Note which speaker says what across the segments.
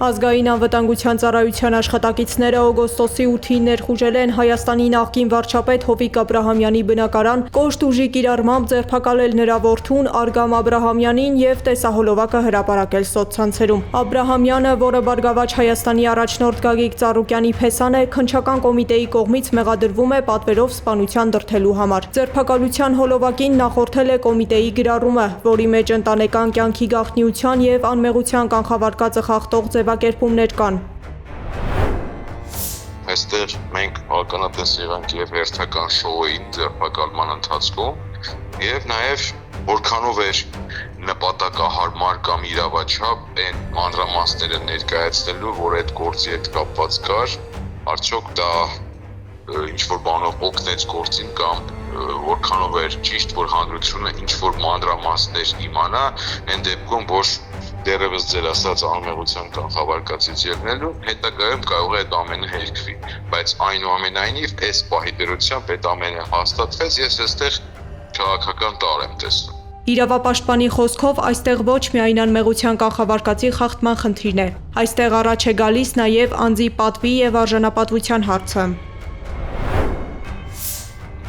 Speaker 1: Ազգային անվտանգության ծառայության աշխատակիցները օգոստոսի 8-ին ներխուժել են Հայաստանի նախկին վարչապետ Հովիկ Աբրահամյանի բնակարան, կոշտ ուժի կիրառմամբ ձերբակալել նրա որդուն Արգամ Աբրահամյանին և տեսահոլովակը հրապարակել սոցցանցերում։ Աբրահամյանը, որը Բարգավաճ Հայաստանի առաջնորդ Գագիկ Ծառուկյանի փեսան է, քննչական կոմիտեի կողմից մեղադրվում է պատվերով սպանության դրդելու համար։ Ձերբակալության հոլովակին նախորդել է կոմիտեի գրառումը, որի մեջ ընտանեկան կյանքի գաղտնիության և անմեղության կանխավարկածը խախտող ձևակերպումներ կան։
Speaker 2: Այստեղ մենք ականատես եղանք և հերթական շոուին ձերբակալման ընթացքում և նաև որքանով էր նպատակահարմար կամ իրավաչափ այն մանրամասները ներկայացնելու, որ այդ գործի հետ կապված կար, արդյոք դա ինչ-որ բանով օգնեց գործին կամ որքանով էր ճիշտ, որ հանրությունը ինչ-որ մանրամասներ իմանա, այն դեպքում, որ դեռևս ձեր ասած անմեղության կանխավարկածից ելնելու, հետագայում կարող է այդ ամենը հերքվի, բայց այնուամենայնիվ այս պահի դրությամբ այդ ամենը հաստատվեց, ես այստեղ քաղաքական տարր եմ տեսնում։
Speaker 1: Իրավապաշտպանի խոսքով այստեղ ոչ միայն անմեղության կանխավարկածի խախտման խնդիրն է, այստեղ առաջ է գալիս նաև անձի պատվի և արժանապատվության հարցը։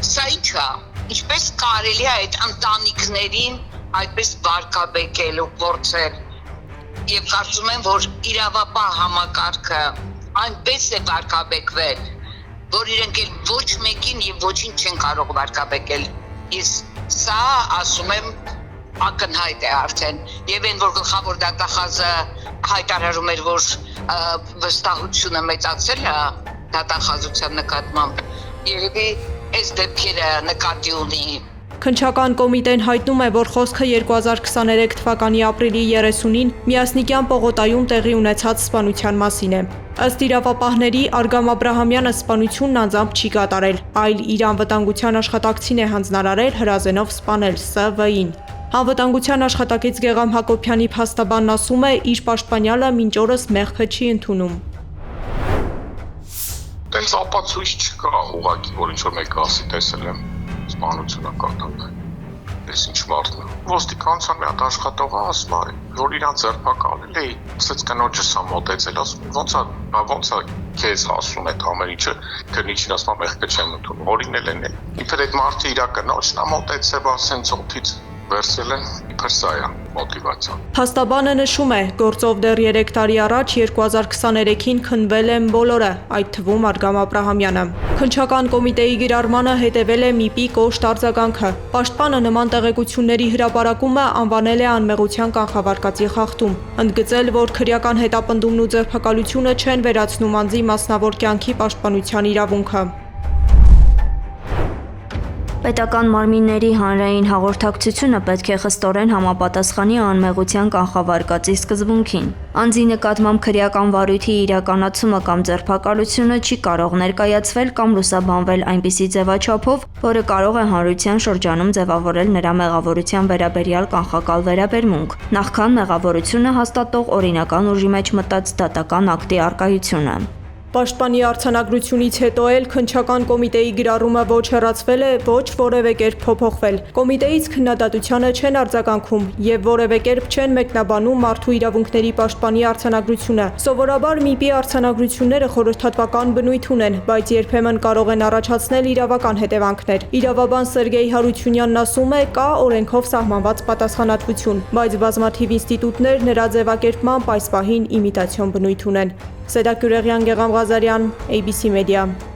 Speaker 3: Սա ինչ է, ինչպես կարելի է այդ ընտանիքներին այդպես վարկաբեկել ու փորձել, եւ կարծում եմ, որ իրավապահ համակարգը այնպես է վարկաբեկվել, որ իրենք էլ ոչ մեկին եւ ոչինչ չեն կարող վարկաբեկել։ Ես սա ասում եմ ակնհայտ է արդեն, եւ այն որ գլխավոր դատախազը հայտարարում էր, որ վստահությունը մեծացել է դատախազության նկատմամբ, երևի այս դեպքերը նկատի ունի։
Speaker 1: Քննչական կոմիտեն հայտնում է, որ խոսքը 2023 թվականի ապրիլի 30-ին Միասնիկյան պողոտայում տեղի ունեցած սպանության մասին է։ Ըստ իրավապահների, Արգամ Աբրահամյանը սպանությունն անձամբ չի կատարել, այլ իր անվտանգության աշխատակցին է հանձնարարել հրազենով սպանել ՍՎ-ին։ Անվտանգության աշխատակից Գեղամ Հակոբյանի փաստաբանն ասում է, իր պաշտպանյալը մինչ օրս մեղքը չի ընդունում։
Speaker 2: Տենց ապացույց չկա, ուղղակի, որ ինչ-որ մեկը ասի տեսել եմ սպանությունը կատարել։ Ես ինչ մարդն եմ։ Ոստիկանության մի հատ աշխատողը ասում է, որ իրան ձերբակալել է, ասեց կնոջս է մոտեցել, ասում ոնց է քեզ հասում այդ ամեն ինչը, քննիչին ասում է մեղքը չեմ ընդունում, օրինել են։ Իբր այդ մարդը իր կնոջն է մոտեցել, ասենց օդից վերցել են, իբր սա է մոտիվացիան։
Speaker 1: Փաստաբանը նշում է, գործով դեռ 3 տարի առաջ 2023-ին քննվել են բոլորը, այդ թվում Արգամ Աբրահամյանը։ Քննչական կոմիտեի գրառմանը հետևել է ՄԻՊ-ի կոշտ արձագանքը։ Պաշտպանը նման տեղեկությունների հրապարակումը անվանել է անմեղության կանխավարկածի խախտում, ընդգծել, որ քրեական հետապնդումն ու ձերբակալությունը չեն վերացնում անձի մասնավոր կյանքի պաշտպանության իրավունքը։
Speaker 4: Պետական մարմինների հանրային հաղորդակցությունը պետք է խստորեն համապատասխանի անմեղության կանխավարկածի սկզբունքին։ Անձի նկատմամբ քրեական վարույթի իրականացումը կամ ձերբակալությունը չի կարող ներկայացվել կամ լուսաբանվել այնպիսի ձևաչափով, որը կարող է հանրության շրջանում ձևավորել նրա մեղավորության վերաբերյալ կանխակալ վերաբերմունք, նախքան մեղավորությունը հաստատող օրինական ուժի մեջ մտած դատական ակտի առկայությունը։
Speaker 1: Պաշտպանի արձանագրությունից հետո էլ քննչական կոմիտեի գրառումը ոչ հեռացվել է, ոչ որևէ կերպ փոփոխվել։ Կոմիտեից քննադատությանը չեն արձագանքում եւ որևէ կերպ չեն մեկնաբանում մարդու իրավունքների պաշտպանի արձանագրությունը։ Սովորաբար ՄԻՊ-ի արձանագրությունները խորհրդատվական բնույթ ունեն, բայց երբեմն կարող են առաջացնել իրավական հետևանքներ։ Իրավաբան Սերգեյ Հարությունյանն ասում է, կա օրենքով սահմանված պատասխանատվություն, բայց բազմաթիվ ինստիտուտներ նրա ձևակերպմամբ այս պահին իմիտացիոն բնույթ ունեն։ Սեդա Գեղամ Ղազարյան, ABC Media։